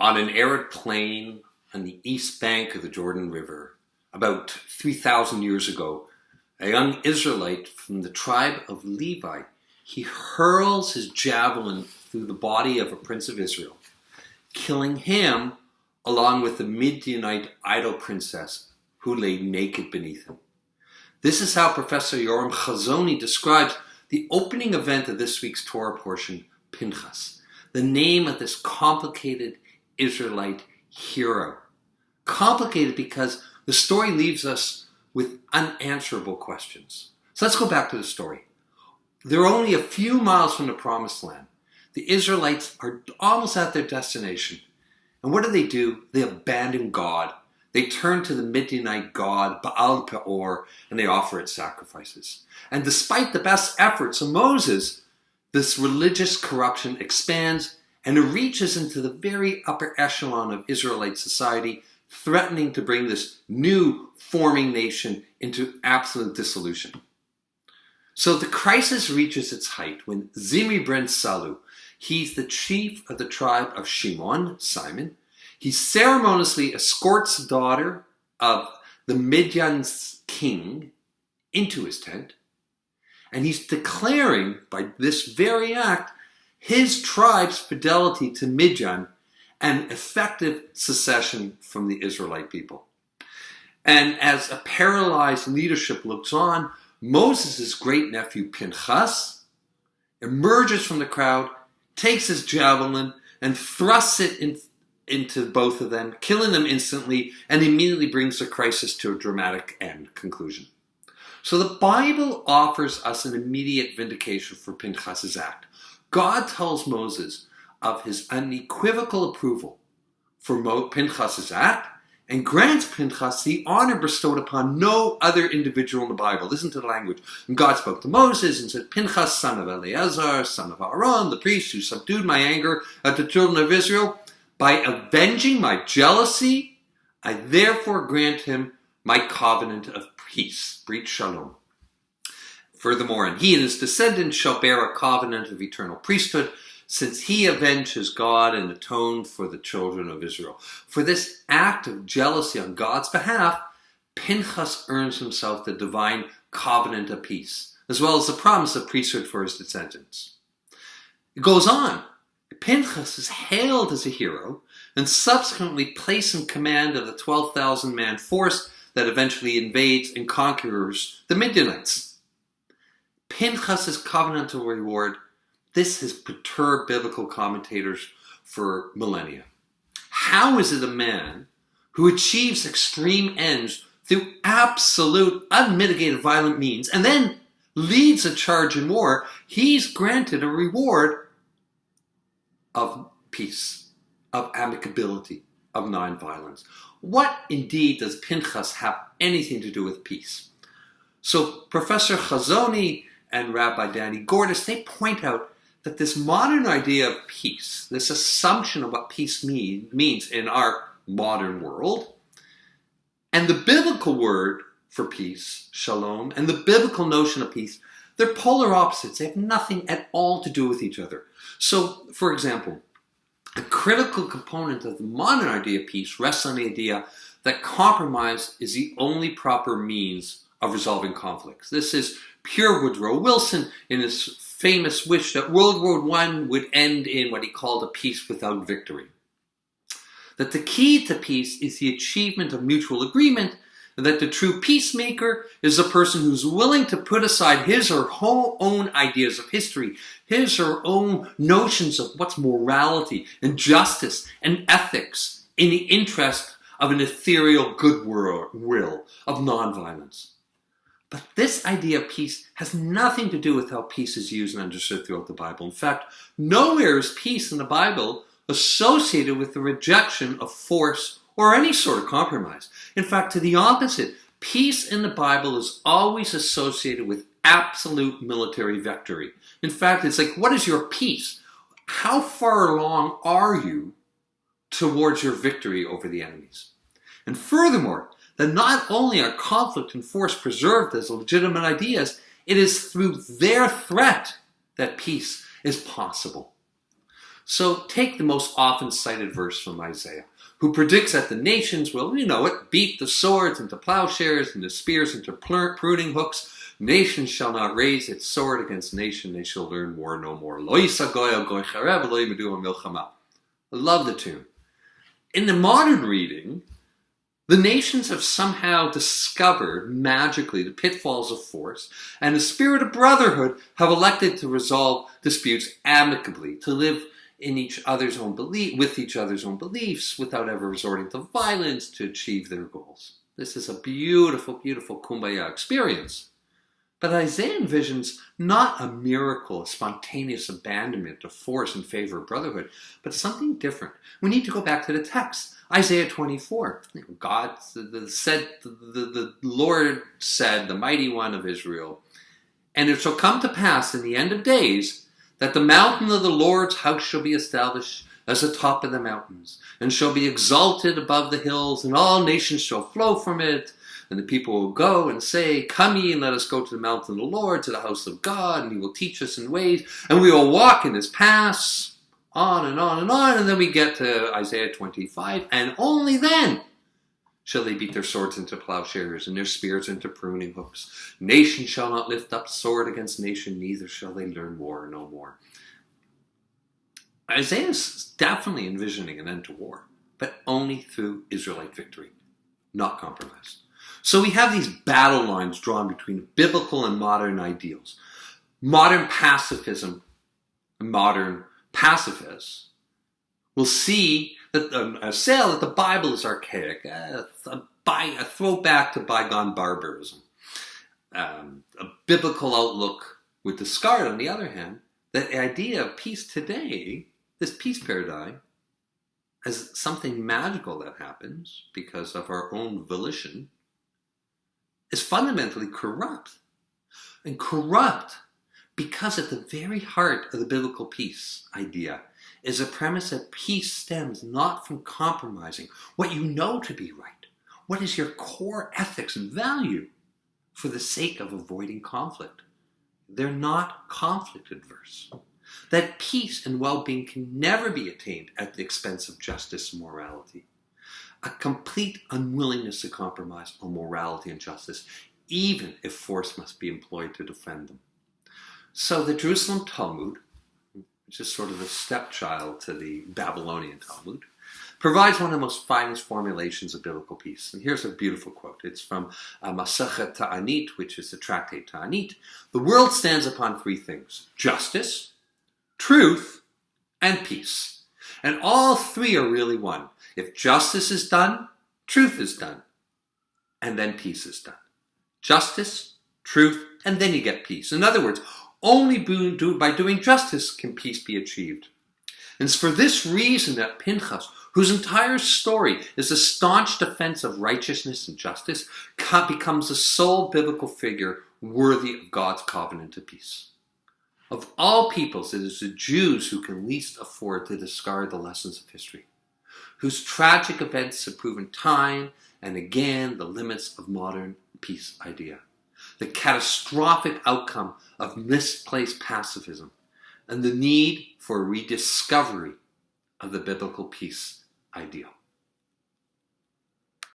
On an arid plain on the east bank of the Jordan River, about 3,000 years ago, a young Israelite from the tribe of Levi, he hurls his javelin through the body of a prince of Israel, killing him along with the Midianite idol princess who lay naked beneath him. This is how Professor Yoram Hazony describes the opening event of this week's Torah portion, Pinchas, the name of this complicated Israelite hero. Complicated because the story leaves us with unanswerable questions. So let's go back to the story. They're only a few miles from the promised land. The Israelites are almost at their destination. And what do? They abandon God. They turn to the Midianite god Baal Peor and they offer its sacrifices. And despite the best efforts of Moses, this religious corruption expands and it reaches into the very upper echelon of Israelite society, threatening to bring this new forming nation into absolute dissolution. So the crisis reaches its height when Zimri ben Salu, he's the chief of the tribe of Shimon, Simon. He ceremoniously escorts the daughter of the Midian's king into his tent. And he's declaring by this very act his tribe's fidelity to Midian and effective secession from the Israelite people. And as a paralyzed leadership looks on, Moses' great-nephew Pinchas emerges from the crowd, takes his javelin, and thrusts it into both of them, killing them instantly, and immediately brings the crisis to a dramatic conclusion. So the Bible offers us an immediate vindication for Pinchas' act. God tells Moses of his unequivocal approval for Pinchas' act and grants Pinchas the honor bestowed upon no other individual in the Bible. Listen to the language. And God spoke to Moses and said, Pinchas, son of Eleazar, son of Aaron, the priest who subdued my anger at the children of Israel, by avenging my jealousy, I therefore grant him my covenant of peace, Brit Shalom. Furthermore, and he and his descendants shall bear a covenant of eternal priesthood, since he avenged his God and atoned for the children of Israel. For this act of jealousy on God's behalf, Pinchas earns himself the divine covenant of peace, as well as the promise of priesthood for his descendants. It goes on. Pinchas is hailed as a hero and subsequently placed in command of the 12,000-man force that eventually invades and conquers the Midianites. Pinchas' covenantal reward, this has perturbed biblical commentators for millennia. How is it a man who achieves extreme ends through absolute, unmitigated violent means and then leads a charge in war, he's granted a reward of peace, of amicability, of nonviolence? What indeed does Pinchas have anything to do with peace? So Professor Hazony and Rabbi Danny Gordis, they point out that this modern idea of peace, this assumption of what peace means in our modern world, and the biblical word for peace, shalom, and the biblical notion of peace, they're polar opposites. They have nothing at all to do with each other. So, for example, a critical component of the modern idea of peace rests on the idea that compromise is the only proper means of resolving conflicts. This is pure Woodrow Wilson in his famous wish that World War I would end in what he called a peace without victory. That the key to peace is the achievement of mutual agreement, and that the true peacemaker is a person who's willing to put aside his or her own ideas of history, his or her own notions of what's morality and justice and ethics in the interest of an ethereal goodwill of nonviolence. But this idea of peace has nothing to do with how peace is used and understood throughout the Bible. In fact, nowhere is peace in the Bible associated with the rejection of force or any sort of compromise. In fact, to the opposite, peace in the Bible is always associated with absolute military victory. In fact, it's like, what is your peace? How far along are you towards your victory over the enemies? And furthermore, that not only are conflict and force preserved as legitimate ideas, it is through their threat that peace is possible. So take the most often cited verse from Isaiah, who predicts that the nations will, beat the swords into plowshares and the spears into pruning hooks. Nation shall not raise its sword against nation, they shall learn war no more. I love the tune. In the modern reading, the nations have somehow discovered magically the pitfalls of force, and the spirit of brotherhood have elected to resolve disputes amicably, to live in each other's own with each other's own beliefs, without ever resorting to violence to achieve their goals. This is a beautiful, beautiful kumbaya experience. But Isaiah envisions not a miracle, a spontaneous abandonment of force in favor of brotherhood, but something different. We need to go back to the text. Isaiah 24. God said, the Lord said, the mighty one of Israel, and it shall come to pass in the end of days that the mountain of the Lord's house shall be established as the top of the mountains, and shall be exalted above the hills, and all nations shall flow from it. And the people will go and say, come ye and let us go to the mountain of the Lord, to the house of God, and he will teach us in ways, and we will walk in his paths, on and on and on. And then we get to Isaiah 25, and only then shall they beat their swords into plowshares and their spears into pruning hooks. Nation shall not lift up sword against nation, neither shall they learn war no more. Isaiah is definitely envisioning an end to war, but only through Israelite victory, not compromise. So we have these battle lines drawn between biblical and modern ideals. Modern pacifism and modern pacifists will see that that the Bible is archaic, a throwback to bygone barbarism. A biblical outlook would discard, on the other hand, that the idea of peace today, this peace paradigm, as something magical that happens because of our own volition, is fundamentally corrupt. And corrupt because at the very heart of the biblical peace idea is a premise that peace stems not from compromising what you know to be right, what is your core ethics and value, for the sake of avoiding conflict. They're not conflict adverse. That peace and well-being can never be attained at the expense of justice and morality. A complete unwillingness to compromise on morality and justice, even if force must be employed to defend them. So the Jerusalem Talmud, which is sort of the stepchild to the Babylonian Talmud, provides one of the most finest formulations of biblical peace. And here's a beautiful quote. It's from Masechet Ta'anit, which is the tractate Ta'anit. The world stands upon three things: justice, truth, and peace. And all three are really one. If justice is done, truth is done. And then peace is done. Justice, truth, and then you get peace. In other words, only by doing justice can peace be achieved. And it's for this reason that Pinchas, whose entire story is a staunch defense of righteousness and justice, becomes the sole biblical figure worthy of God's covenant of peace. Of all peoples, it is the Jews who can least afford to discard the lessons of history, whose tragic events have proven time and again the limits of modern peace idea, the catastrophic outcome of misplaced pacifism, and the need for a rediscovery of the biblical peace ideal.